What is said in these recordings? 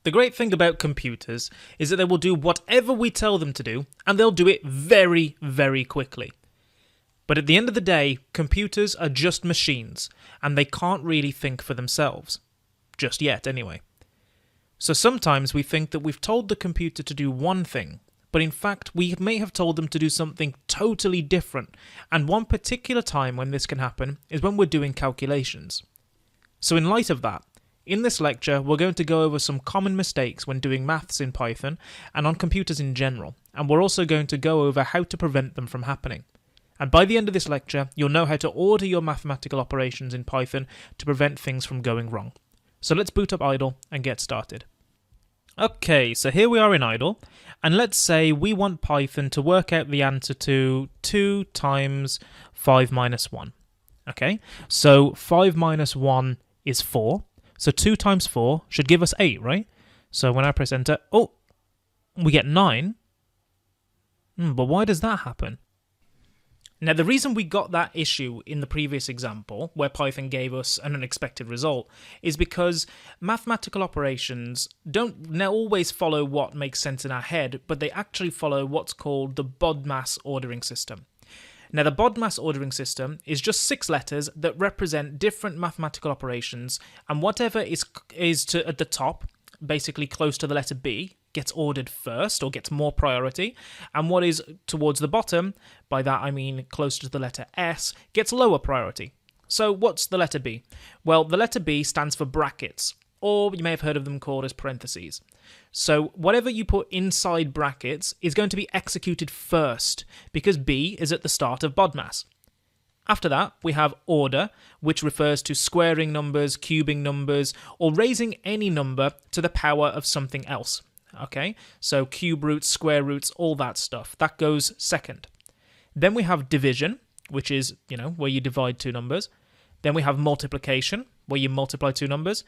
The great thing about computers is that they will do whatever we tell them to do, and they'll do it very, very quickly. But at the end of the day, computers are just machines, and they can't really think for themselves. Just yet, anyway. So sometimes we think that we've told the computer to do one thing, but in fact we may have told them to do something totally different, and one particular time when this can happen is when we're doing calculations. So in light of that, in this lecture, we're going to go over some common mistakes when doing maths in Python and on computers in general, and we're also going to go over how to prevent them from happening. And by the end of this lecture, you'll know how to order your mathematical operations in Python to prevent things from going wrong. So let's boot up idle and get started. Okay, so here we are in idle, and let's say we want Python to work out the answer to 2 times 5 minus 1. Okay, so 5 minus 1 is 4. So 2 times 4 should give us 8, right? So when I press enter, oh, we get 9. But why does that happen? Now, the reason we got that issue in the previous example, where Python gave us an unexpected result, is because mathematical operations don't now always follow what makes sense in our head, but they actually follow what's called the BODMAS ordering system. Now, the BODMAS ordering system is just 6 letters that represent different mathematical operations, and whatever is at the top, basically close to the letter B, gets ordered first or gets more priority, and what is towards the bottom, by that I mean closer to the letter S, gets lower priority. So what's the letter B? Well, the letter B stands for brackets, or you may have heard of them called as parentheses. So whatever you put inside brackets is going to be executed first, because B is at the start of BODMAS. After that, we have order, which refers to squaring numbers, cubing numbers, or raising any number to the power of something else. Okay, so cube roots, square roots, all that stuff. That goes second. Then we have division, which is, where you divide 2 numbers. Then we have multiplication, where you multiply 2 numbers.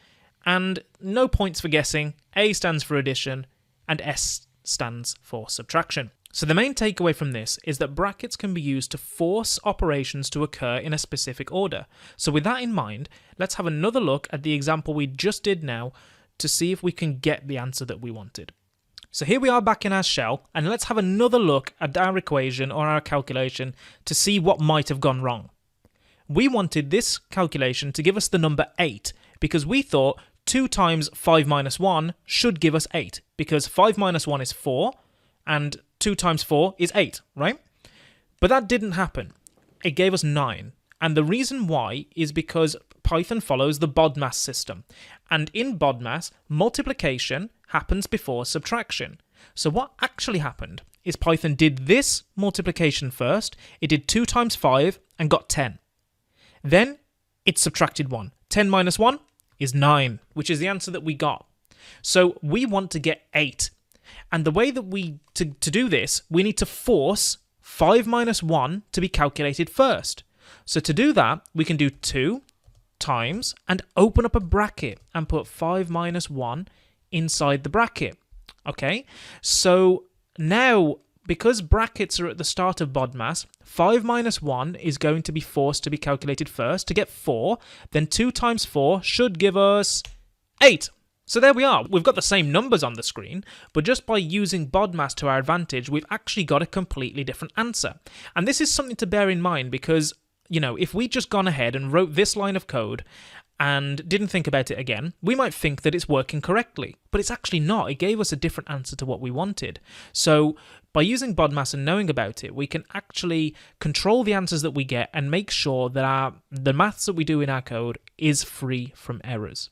And no points for guessing, A stands for addition, and S stands for subtraction. So the main takeaway from this is that brackets can be used to force operations to occur in a specific order. So with that in mind, let's have another look at the example we just did now to see if we can get the answer that we wanted. So here we are back in our shell, and let's have another look at our equation or our calculation to see what might have gone wrong. We wanted this calculation to give us the number 8 because we thought 2 times 5 minus 1 should give us 8, because 5 minus 1 is 4, and 2 times 4 is 8, right? But that didn't happen. It gave us 9. And the reason why is because Python follows the BODMAS system. And in BODMAS, multiplication happens before subtraction. So what actually happened is Python did this multiplication first. It did 2 times 5 and got 10. Then it subtracted 1. 10 minus 1 is 9, which is the answer that we got. So we want to get 8. And the way that to do this, we need to force 5 minus 1 to be calculated first. So to do that, we can do 2 times and open up a bracket and put 5 minus 1 inside the bracket. Okay, so now, because brackets are at the start of BODMAS, 5 minus 1 is going to be forced to be calculated first to get 4, then 2 times 4 should give us 8. So there we are, we've got the same numbers on the screen, but just by using BODMAS to our advantage, we've actually got a completely different answer. And this is something to bear in mind because, if we'd just gone ahead and wrote this line of code and didn't think about it again, we might think that it's working correctly, but it's actually not. It gave us a different answer to what we wanted. So by using BODMAS and knowing about it, we can actually control the answers that we get and make sure that the maths that we do in our code is free from errors.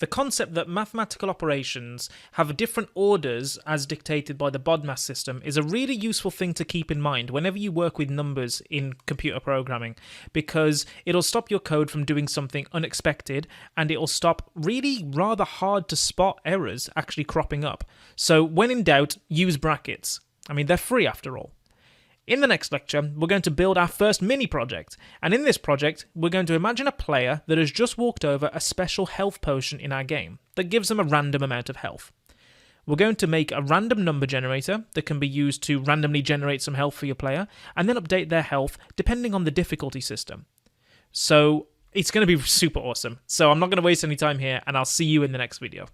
The concept that mathematical operations have different orders as dictated by the BODMAS system is a really useful thing to keep in mind whenever you work with numbers in computer programming, because it'll stop your code from doing something unexpected, and it'll stop really rather hard to spot errors actually cropping up. So when in doubt, use brackets. I mean, they're free after all. In the next lecture, we're going to build our first mini project, and in this project, we're going to imagine a player that has just walked over a special health potion in our game that gives them a random amount of health. We're going to make a random number generator that can be used to randomly generate some health for your player, and then update their health depending on the difficulty system. So it's going to be super awesome. So I'm not going to waste any time here, and I'll see you in the next video.